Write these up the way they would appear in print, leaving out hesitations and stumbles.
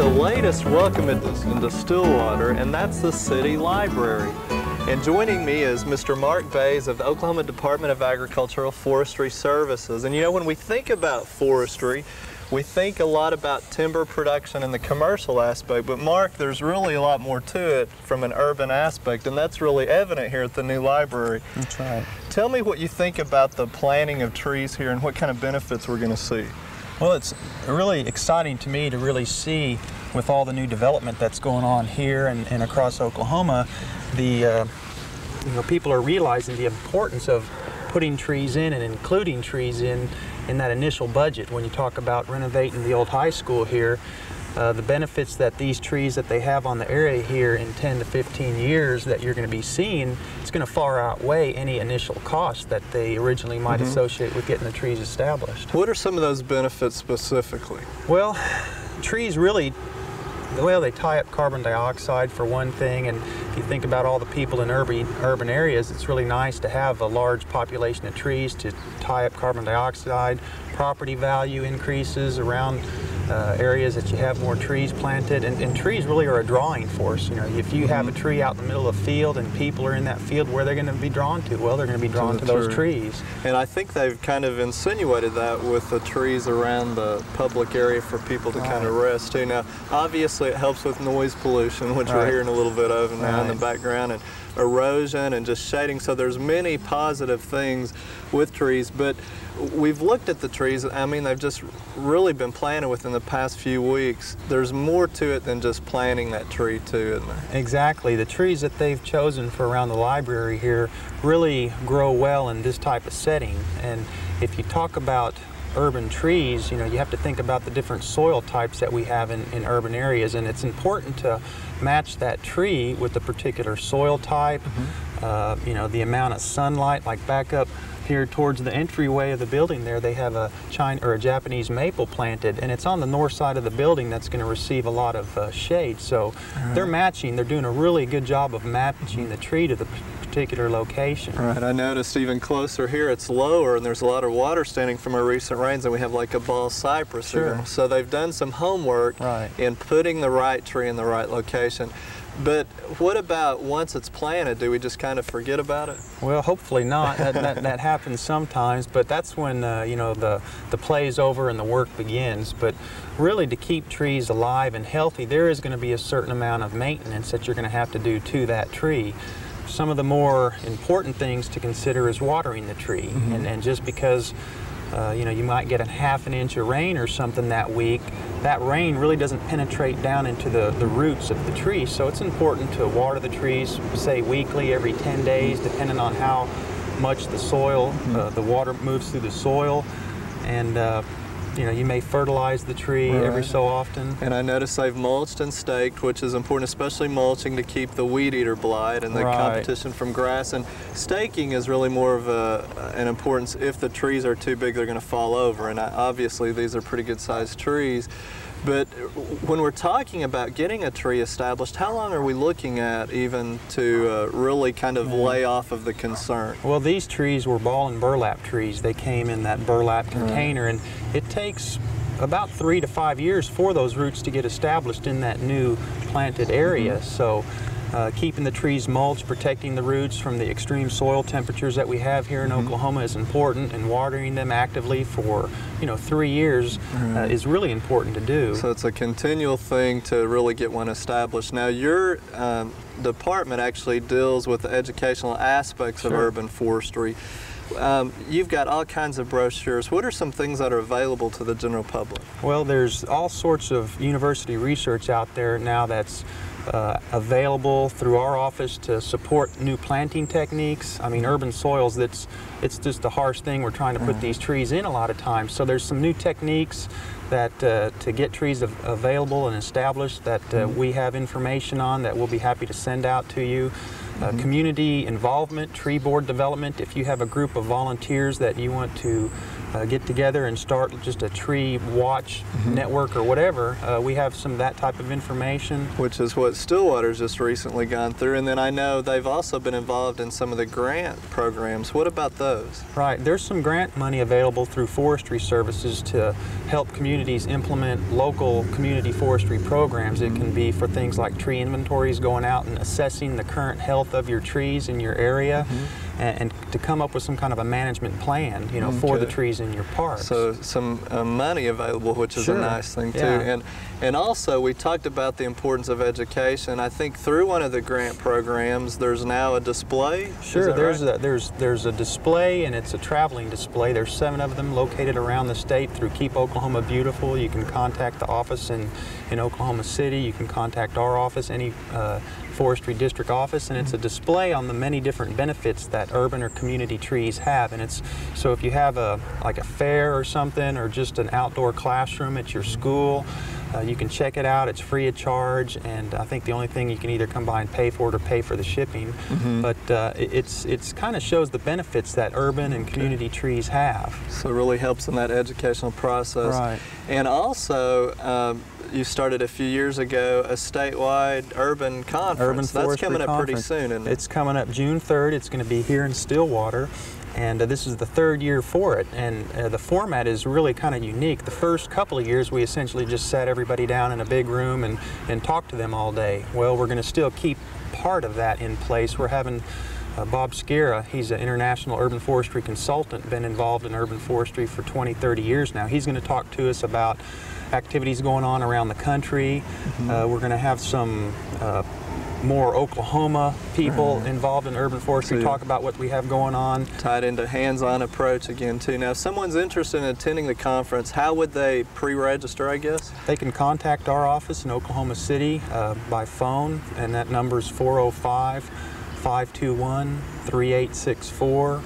the latest welcome into Stillwater, and that's the City Library. And joining me is Mr. Mark Bays of the Oklahoma Department of Agricultural Forestry Services. And you know, when we think about forestry, we think a lot about timber production and the commercial aspect, but Mark, there's really a lot more to it from an urban aspect, and that's really evident here at the new library. That's right. Tell me what you think about the planting of trees here and what kind of benefits we're going to see. Well, it's really exciting to me to really see, with all the new development that's going on here and across Oklahoma, people are realizing the importance of putting trees in and including trees in that initial budget. When you talk about renovating the old high school here, the benefits that these trees that they have on the area here in 10 to 15 years that you're going to be seeing, it's going to far outweigh any initial cost that they originally might associate with getting the trees established. What are some of those benefits specifically? Well, trees really, well, they tie up carbon dioxide for one thing, and if you think about all the people in urban areas, it's really nice to have a large population of trees to tie up carbon dioxide. Property value increases around areas that you have more trees planted, and trees really are a drawing force. You know, if you have a tree out in the middle of the field and people are in that field, where they're going to be drawn to? Well, they're going to be drawn to those trees. And I think they've kind of insinuated that with the trees around the public area for people to kind of rest too. Now, obviously it helps with noise pollution, which we're hearing a little bit of now in the background, and erosion and just shading. So there's many positive things with trees, but we've looked at the trees. I mean, they've just really been planted within the past few weeks. There's more to it than just planting that tree too, isn't there? Exactly. The trees that they've chosen for around the library here really grow well in this type of setting. And if you talk about urban trees, you know, you have to think about the different soil types that we have in urban areas, and it's important to match that tree with the particular soil type, you know, the amount of sunlight. Like back up here towards the entryway of the building there, they have a Japanese maple planted, and it's on the north side of the building that's going to receive a lot of shade. So they're doing a really good job of matching the tree to the particular location. Right, I noticed even closer here it's lower and there's a lot of water standing from our recent rains, and we have like a ball cypress here. So they've done some homework in putting the right tree in the right location. But what about once it's planted, do we just kind of forget about it? Well, hopefully not. That happens sometimes, but that's when you know, the play's over and the work begins. But really, to keep trees alive and healthy, there is going to be a certain amount of maintenance that you're going to have to do to that tree. Some of the more important things to consider is watering the tree, and just because you know, you might get a ½ inch of rain or something that week, that rain really doesn't penetrate down into the roots of the tree. So it's important to water the trees, say weekly, every 10 days, depending on how much the soil, the water moves through the soil. And you know, you may fertilize the tree every so often. And I noticed they've mulched and staked, which is important, especially mulching to keep the weed eater blight and the competition from grass. And staking is really more of an importance. If the trees are too big, they're going to fall over. And obviously, these are pretty good sized trees. But when we're talking about getting a tree established, how long are we looking at even to really kind of lay off of the concern? Well, these trees were ball and burlap trees. They came in that burlap container, and it takes about 3 to 5 years for those roots to get established in that new planted area. So keeping the trees mulched, protecting the roots from the extreme soil temperatures that we have here in Oklahoma is important, and watering them actively for, you know, 3 years is really important to do. So it's a continual thing to really get one established. Now, your department actually deals with the educational aspects of urban forestry. You've got all kinds of brochures. What are some things that are available to the general public? Well, there's all sorts of university research out there now that's available through our office to support new planting techniques. I mean, urban soils, it's just a harsh thing. We're trying to put these trees in a lot of times. So there's some new techniques that to get trees available and established that we have information on that we'll be happy to send out to you. Community involvement, tree board development. If you have a group of volunteers that you want to get together and start just a tree watch network or whatever, we have some of that type of information. Which is what Stillwater's just recently gone through, and then I know they've also been involved in some of the grant programs. What about those? Right, there's some grant money available through Forestry Services to help communities implement local community forestry programs. It can be for things like tree inventories, going out and assessing the current health of your trees in your area, and to come up with some kind of a management plan, you know, for the trees in your parks. So some money available, which is a nice thing too. And also we talked about the importance of education. I think through one of the grant programs, there's now a display. Sure, there's a display, and it's a traveling display. There's 7 of them located around the state through Keep Oklahoma Beautiful. You can contact the office in Oklahoma City. You can contact our office, any forestry district office, and it's a display on the many different benefits that urban or community trees have. And it's so if you have like a fair or something, or just an outdoor classroom at your school, you can check it out. It's free of charge, and I think the only thing you can either come by and pay for it or pay for the shipping. But it's kind of shows the benefits that urban and community trees have. So it really helps in that educational process. Right. And also, you started a few years ago a statewide urban conference. Urban Forestry That's coming up pretty Conference. soon, isn't it? It's coming up June 3rd. It's going to be here in Stillwater. And this is the 3rd year for it, and the format is really kind of unique. The first couple of years we essentially just sat everybody down in a big room and talked to them all day. Well, we're going to still keep part of that in place. We're having Bob Skira, he's an international urban forestry consultant, been involved in urban forestry for 20, 30 years now. He's going to talk to us about activities going on around the country. We're going to have some more Oklahoma people involved in urban forestry, talk about what we have going on. Tied into hands-on approach again too. Now, if someone's interested in attending the conference, how would they pre-register, I guess? They can contact our office in Oklahoma City by phone, and that number is 405-521-3864.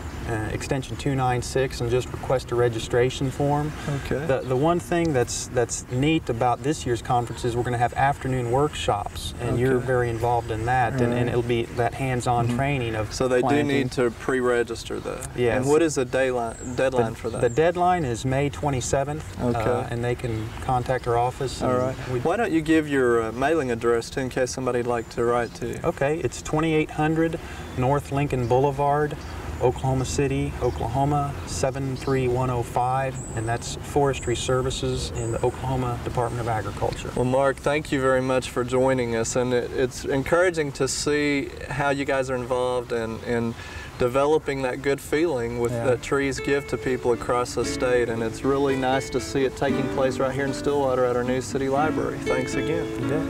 Extension 296, and just request a registration form. Okay. The one thing that's neat about this year's conference is we're going to have afternoon workshops, and you're very involved in that, and it'll be that hands-on training of So they planting. do need to pre-register though. Yes. And what is the deadline for that? The deadline is May 27th, and they can contact our office. All right. Why don't you give your mailing address too, in case somebody'd like to write to you? Okay, it's 2800 North Lincoln Boulevard, Oklahoma City, Oklahoma 73105, and that's Forestry Services in the Oklahoma Department of Agriculture. Well, Mark, thank you very much for joining us, and it's encouraging to see how you guys are involved in developing that good feeling that trees give to people across the state, and it's really nice to see it taking place right here in Stillwater at our new city library. Thanks again. You bet.